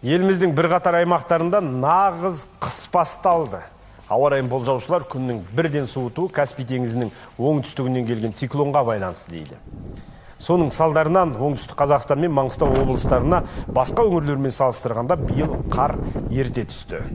Еліміздің бірқатар аймақтарында нағыз қыс басталды. Ауа райын болжаушылар күннің бірден суытуы Каспий теңізінің оңтүстігінен келген циклонға байланысты дейді. Соның салдарынан оңтүстік Қазақстан мен Маңғыстау облыстарына басқа өңірлермен салыстырғанда биыл қар ерте түсті.